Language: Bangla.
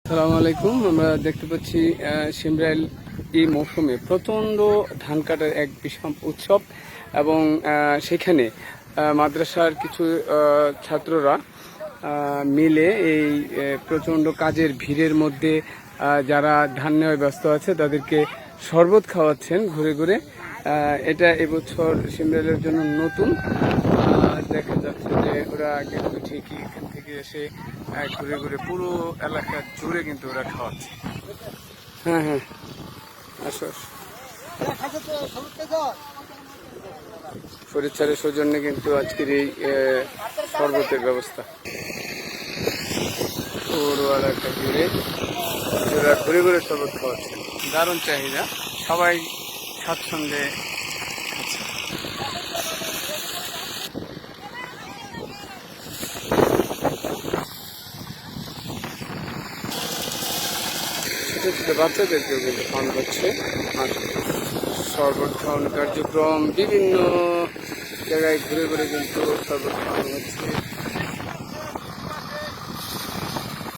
আসসালামু আলাইকুম। আমরা দেখতে পাচ্ছি শিমরাইল এই মৌসুমে প্রচণ্ড ধান কাটার এক বিষম উৎসব এবং সেখানে মাদ্রাসার কিছু ছাত্ররা মিলে এই প্রচণ্ড কাজের ভিড়ের মধ্যে যারা ধান নেওয়ায় ব্যস্ত আছে তাদেরকে শরবত খাওয়াচ্ছেন ঘুরে ঘুরে। এটা এবছর শিমরাইলের জন্য নতুন। দেখা যাচ্ছে যে ওরা কিন্তু ঠিকই এখান থেকে এসে ঘুরে ঘুরে পুরো এলাকা জুড়ে কিন্তু ওরা খাওয়াচ্ছে। হ্যাঁ হ্যাঁ, আসো শরীর সৌজন্যে কিন্তু আজকের এই শরবতের ব্যবস্থা পুরো এলাকা জুড়ে ওরা ঘুরে ঘুরে শরবত খাওয়াচ্ছে। দারুণ চাহিদা, সবাই স্বাচ্ছন্দ্যে খাচ্ছে। ছোট ছোট বাচ্চাদেরকেও কিন্তু খাওয়ানো হচ্ছে। আর শরবত খাওয়ানো কার্যক্রম বিভিন্ন জায়গায় ঘুরে ঘুরে কিন্তু শরবত খাওয়ানো হচ্ছে।